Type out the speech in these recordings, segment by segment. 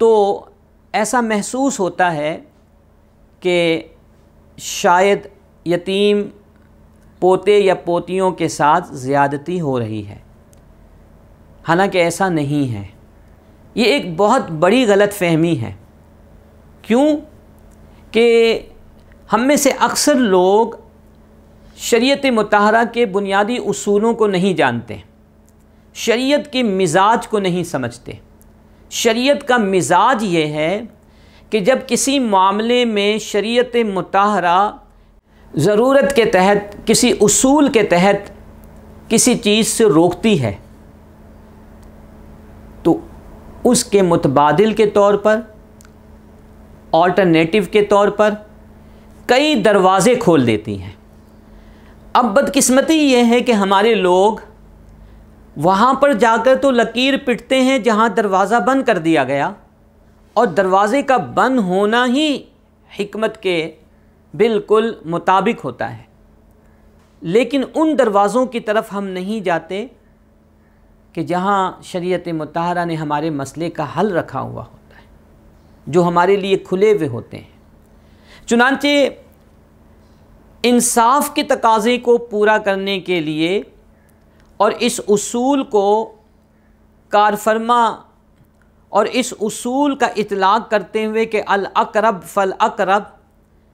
تو ایسا محسوس ہوتا ہے کہ شاید یتیم پوتے یا پوتیوں کے ساتھ زیادتی ہو رہی ہے، حالانکہ ایسا نہیں ہے۔ یہ ایک بہت بڑی غلط فہمی ہے۔ کیوں کہ ہم میں سے اکثر لوگ شریعت مطہرہ کے بنیادی اصولوں کو نہیں جانتے، شریعت کے مزاج کو نہیں سمجھتے۔ شریعت کا مزاج یہ ہے کہ جب کسی معاملے میں شریعت مطہرہ ضرورت کے تحت، کسی اصول کے تحت کسی چیز سے روکتی ہے تو اس کے متبادل کے طور پر، آلٹرنیٹو کے طور پر کئی دروازے کھول دیتی ہیں۔ اب بدقسمتی یہ ہے کہ ہمارے لوگ وہاں پر جا کر تو لکیر پٹتے ہیں جہاں دروازہ بند کر دیا گیا، اور دروازے کا بند ہونا ہی حکمت کے بالکل مطابق ہوتا ہے، لیکن ان دروازوں کی طرف ہم نہیں جاتے کہ جہاں شریعت مطہرہ نے ہمارے مسئلے کا حل رکھا ہوا ہوتا ہے، جو ہمارے لیے کھلے ہوئے ہوتے ہیں۔ چنانچہ انصاف کے تقاضے کو پورا کرنے کے لیے اور اس اصول کو کار فرما اور اس اصول کا اطلاق کرتے ہوئے کہ الاقرب فالاقرب،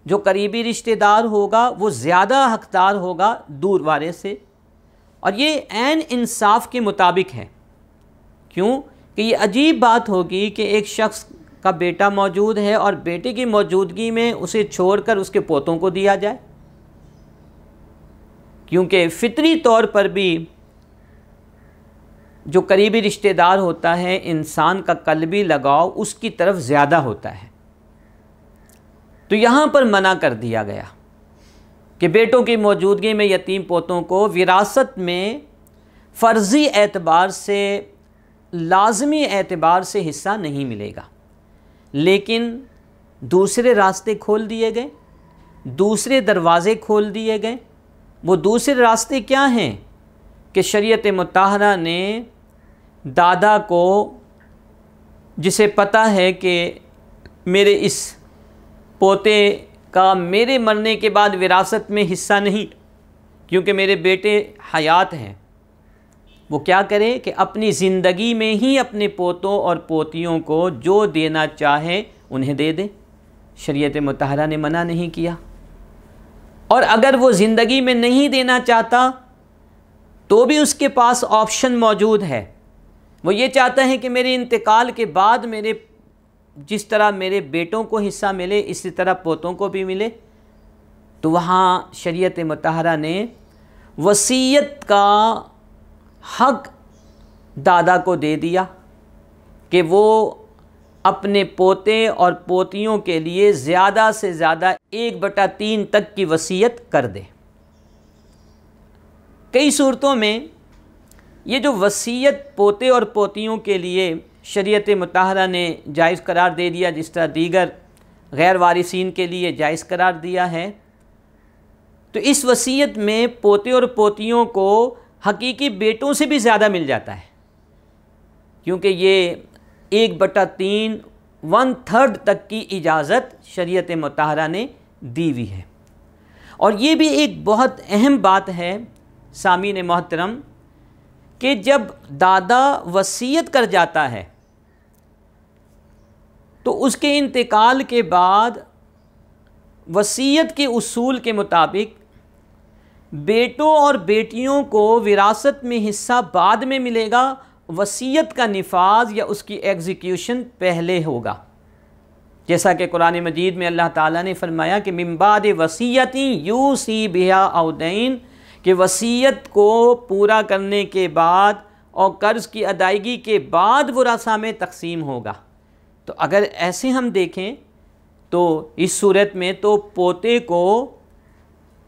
جو قریبی رشتہ دار ہوگا وہ زیادہ حقدار ہوگا دور والے سے، اور یہ عین انصاف کے مطابق ہے۔ کیوں کہ یہ عجیب بات ہوگی کہ ایک شخص کا بیٹا موجود ہے اور بیٹے کی موجودگی میں اسے چھوڑ کر اس کے پوتوں کو دیا جائے، کیونکہ فطری طور پر بھی جو قریبی رشتہ دار ہوتا ہے انسان کا قلبی لگاؤ اس کی طرف زیادہ ہوتا ہے۔ تو یہاں پر منع کر دیا گیا کہ بیٹوں کی موجودگی میں یتیم پوتوں کو وراثت میں فرضی اعتبار سے، لازمی اعتبار سے حصہ نہیں ملے گا، لیکن دوسرے راستے کھول دیے گئے، دوسرے دروازے کھول دیے گئے۔ وہ دوسرے راستے کیا ہیں کہ شریعت مطہرہ نے دادا کو، جسے پتہ ہے کہ میرے اس پوتے کا میرے مرنے کے بعد وراثت میں حصہ نہیں کیونکہ میرے بیٹے حیات ہیں، وہ کیا کرے کہ اپنی زندگی میں ہی اپنے پوتوں اور پوتیوں کو جو دینا چاہے انہیں دے دے۔ شریعت مطہرہ نے منع نہیں کیا، اور اگر وہ زندگی میں نہیں دینا چاہتا تو بھی اس کے پاس آپشن موجود ہے۔ وہ یہ چاہتا ہے کہ میرے انتقال کے بعد میرے جس طرح میرے بیٹوں کو حصہ ملے اسی طرح پوتوں کو بھی ملے، تو وہاں شریعت مطہرہ نے وصیت کا حق دادا کو دے دیا کہ وہ اپنے پوتے اور پوتیوں کے لیے زیادہ سے زیادہ 1/3 تک کی وصیت کر دے۔ کئی صورتوں میں یہ جو وصیت پوتے اور پوتیوں کے لیے شریعت مطہرہ نے جائز قرار دے دیا، جس طرح دیگر غیر وارثین کے لیے جائز قرار دیا ہے، تو اس وصیت میں پوتے اور پوتیوں کو حقیقی بیٹوں سے بھی زیادہ مل جاتا ہے، کیونکہ یہ 1/3 1/3 تک کی اجازت شریعت مطہرہ نے دی ہوئی ہے۔ اور یہ بھی ایک بہت اہم بات ہے سامعین محترم کہ جب دادا وصیت کر جاتا ہے تو اس کے انتقال کے بعد وصیت کے اصول کے مطابق بیٹوں اور بیٹیوں کو وراثت میں حصہ بعد میں ملے گا، وصیت کا نفاذ یا اس کی ایگزیکیوشن پہلے ہوگا، جیسا کہ قرآن مجید میں اللہ تعالیٰ نے فرمایا کہ من بعد وصیت یوصی بہا او دین، کہ وصیت کو پورا کرنے کے بعد اور قرض کی ادائیگی کے بعد ورثہ میں تقسیم ہوگا۔ تو اگر ایسے ہم دیکھیں تو اس صورت میں تو پوتے کو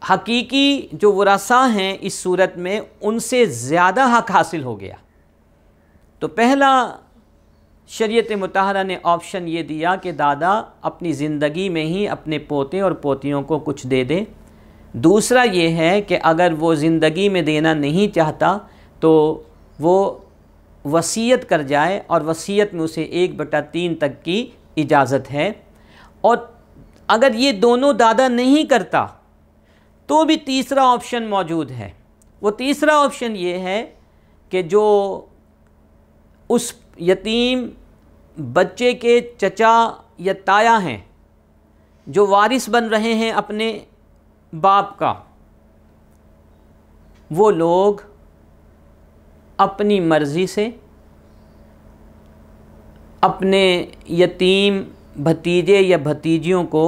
حقیقی جو ورثہ ہیں اس صورت میں ان سے زیادہ حق حاصل ہو گیا۔ تو پہلا شریعت مطہرہ نے آپشن یہ دیا کہ دادا اپنی زندگی میں ہی اپنے پوتے اور پوتیوں کو کچھ دے دے۔ دوسرا یہ ہے کہ اگر وہ زندگی میں دینا نہیں چاہتا تو وہ وصیت کر جائے اور وصیت میں اسے 1/3 تک کی اجازت ہے، اور اگر یہ دونوں دادا نہیں کرتا تو بھی تیسرا آپشن موجود ہے۔ وہ تیسرا آپشن یہ ہے کہ جو اس یتیم بچے کے چچا یا تایا ہیں جو وارث بن رہے ہیں اپنے باپ کا، وہ لوگ اپنی مرضی سے اپنے یتیم بھتیجے یا بھتیجیوں کو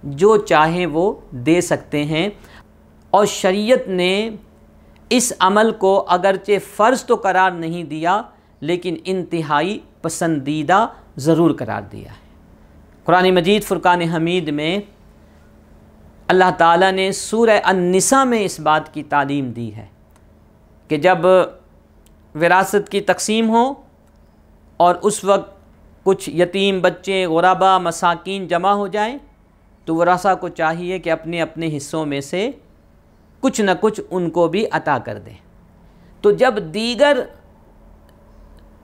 جو چاہیں وہ دے سکتے ہیں، اور شریعت نے اس عمل کو اگرچہ فرض تو قرار نہیں دیا لیکن انتہائی پسندیدہ ضرور قرار دیا ہے۔ قرآن مجید فرقان حمید میں اللہ تعالیٰ نے سورہ النساء میں اس بات کی تعلیم دی ہے کہ جب وراثت کی تقسیم ہو اور اس وقت کچھ یتیم بچے، غربا، مساکین جمع ہو جائیں تو ورثاء کو چاہیے کہ اپنے اپنے حصوں میں سے کچھ نہ کچھ ان کو بھی عطا کر دیں۔ تو جب دیگر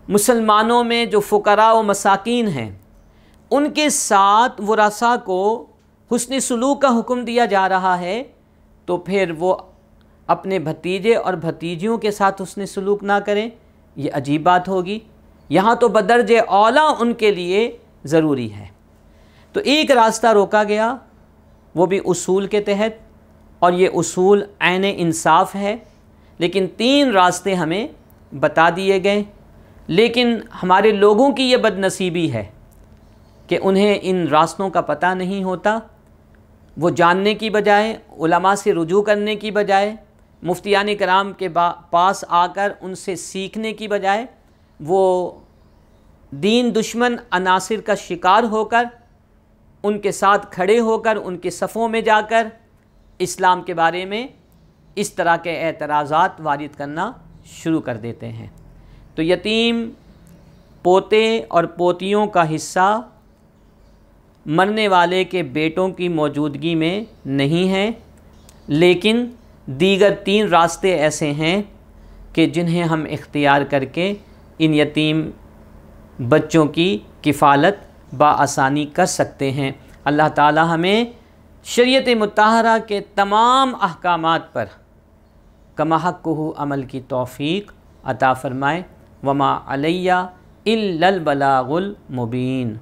مسلمانوں میں جو فقراء و مساکین ہیں ان کے ساتھ ورثاء کو حسن سلوک کا حکم دیا جا رہا ہے، تو پھر وہ اپنے بھتیجے اور بھتیجیوں کے ساتھ حسن سلوک نہ کریں، یہ عجیب بات ہوگی۔ یہاں تو بدرجہ اولیٰ ان کے لیے ضروری ہے۔ تو ایک راستہ روکا گیا، وہ بھی اصول کے تحت، اور یہ اصول عین انصاف ہے، لیکن 3 راستے ہمیں بتا دیے گئے۔ لیکن ہمارے لوگوں کی یہ بد نصیبی ہے کہ انہیں ان راستوں کا پتہ نہیں ہوتا۔ وہ جاننے کی بجائے، علماء سے رجوع کرنے کی بجائے، مفتیان کرام کے پاس آ کر ان سے سیکھنے کی بجائے، وہ دین دشمن عناصر کا شکار ہو کر ان کے ساتھ کھڑے ہو کر ان کے صفوں میں جا کر اسلام کے بارے میں اس طرح کے اعتراضات وارد کرنا شروع کر دیتے ہیں۔ تو یتیم پوتے اور پوتیوں کا حصہ مرنے والے کے بیٹوں کی موجودگی میں نہیں ہے، لیکن دیگر 3 راستے ایسے ہیں کہ جنہیں ہم اختیار کر کے ان یتیم بچوں کی کفالت بآسانی کر سکتے ہیں۔ اللہ تعالی ہمیں شریعت مطہرہ کے تمام احکامات پر کما حقہ عمل کی توفیق عطا فرمائے۔ وما علیہ الا البلاغ المبین۔